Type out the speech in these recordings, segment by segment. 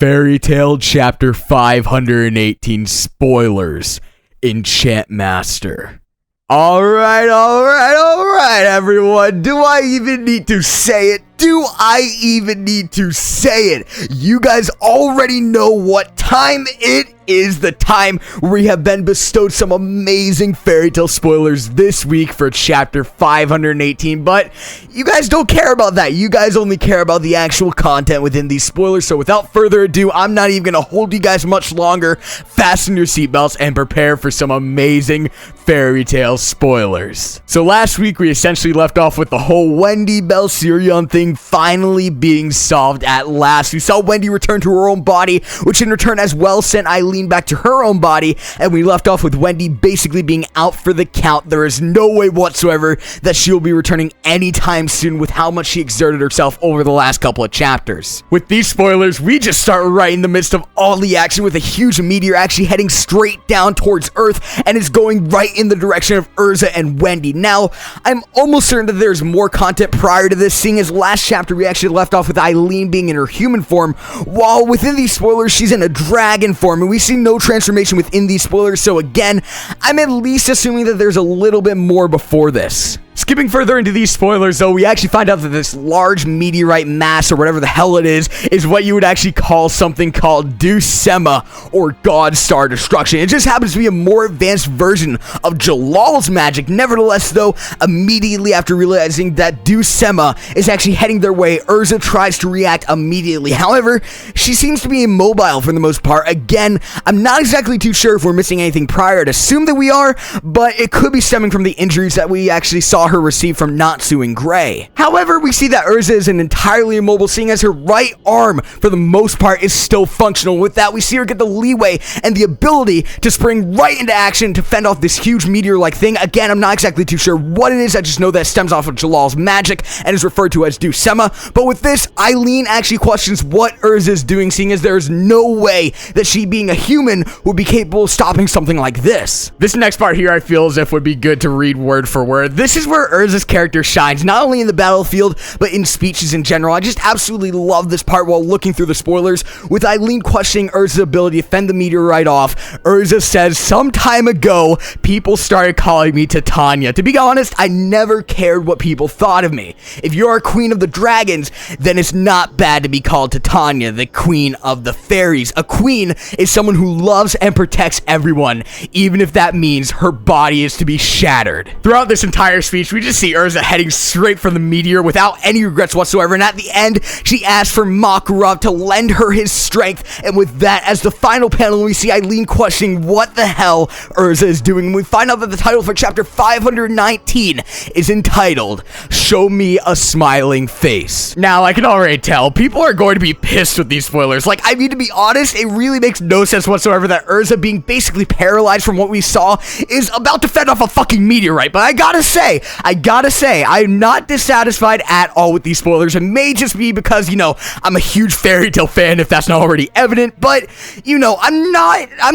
Fairy Tale Chapter 518 Spoilers, Enchant Master. Alright, everyone. Do I even need to say it? Do I even need to say it? You guys already know what time it is. The time where we have been bestowed some amazing fairy tale spoilers this week for chapter 518, but you guys don't care about that. You guys only care about the actual content within these spoilers. So without further ado, I'm not even going to hold you guys much longer. Fasten your seatbelts and prepare for some amazing fairy tale spoilers. So last week we essentially left off with the whole Wendy Belsirion thing finally being solved at last. We saw Wendy return to her own body, which in return as well sent EILEEN back to her own body, and we left off with Wendy basically being out for the count. There is no way whatsoever that she will be returning anytime soon with how much she exerted herself over the last couple of chapters. With these spoilers, we just start right in the midst of all the action with a huge meteor actually heading straight down towards Earth and is going right in the direction of ERZA and Wendy. Now, I'm almost certain that there's more content prior to this, seeing as last chapter we actually left off with EILEEN being in her human form, while within these spoilers she's in a dragon form, and we see no transformation within these spoilers. So again, I'm at least assuming that there's a little bit more before this. Skipping further into these spoilers, though, we actually find out that this large meteorite mass, or whatever the hell it is what you would actually call something called Deuce Emma, or God Star Destruction. It just happens to be a more advanced version of Jalal's magic. Nevertheless, though, immediately after realizing that Deuce Emma is actually heading their way, ERZA tries to react immediately. However, she seems to be immobile for the most part. Again, I'm not exactly too sure if we're missing anything prior. I'd assume that we are, but it could be stemming from the injuries that we actually saw her receive from Natsu and Gray. However, we see that ERZA isn't entirely immobile, seeing as her right arm, for the most part, is still functional. With that, we see her get the leeway and the ability to spring right into action to fend off this huge meteor-like thing. Again, I'm not exactly too sure what it is. I just know that it stems off of Jalal's magic and is referred to as Deuce Emma. But with this, EILEEN actually questions what ERZA is doing, seeing as there is no way that she, being a human, would be capable of stopping something like this. This next part here, I feel as if would be good to read word for word. This is where ERZA's character shines, not only in the battlefield, but in speeches in general. I just absolutely love this part while looking through the spoilers, with EILEEN questioning ERZA's ability to fend the meteorite off. ERZA says, "Some time ago, people started calling me Titania. To be honest, I never cared what people thought of me. If you're a queen of the dragons, then it's not bad to be called Titania, the queen of the fairies. A queen is someone who loves and protects everyone, even if that means her body is to be shattered." Throughout this entire speech, we just see ERZA heading straight for the meteor without any regrets whatsoever, and at the end, she asks for Makarov to lend her his strength, and with that as the final panel, we see EILEEN questioning what the hell ERZA is doing, and we find out that the title for chapter 519 is entitled, "Show Me a Smiling Face." Now, I can already tell, people are going to be pissed with these spoilers. Like, I mean, to be honest, it really makes no sense whatsoever that ERZA, being basically paralyzed from what we saw, is about to fend off a fucking meteorite, but I gotta say, I'm not dissatisfied at all with these spoilers. It may just be because, I'm a huge fairy tale fan, if that's not already evident, but, I'm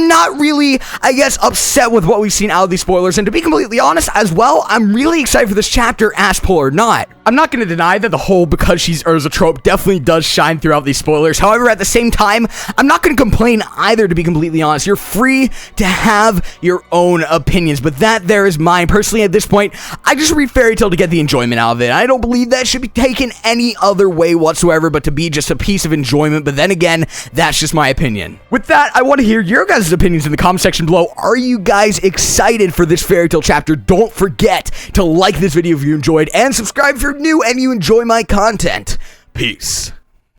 not really, I guess, upset with what we've seen out of these spoilers, and to be completely honest as well, I'm really excited for this chapter, ass pull or not. I'm not going to deny that the whole because she's ERZA trope definitely does shine throughout these spoilers. However, at the same time, I'm not going to complain either, to be completely honest. You're free to have your own opinions, but that there is mine. Personally, at this point, I just read fairy tale to get the enjoyment out of it. I don't believe that should be taken any other way whatsoever, but to be just a piece of enjoyment. But then again, that's just my opinion. With that, I want to hear your guys' opinions in the comment section below. Are you guys excited for this fairy tale chapter? Don't forget to like this video if you enjoyed, and subscribe if you're new and you enjoy my content. Peace.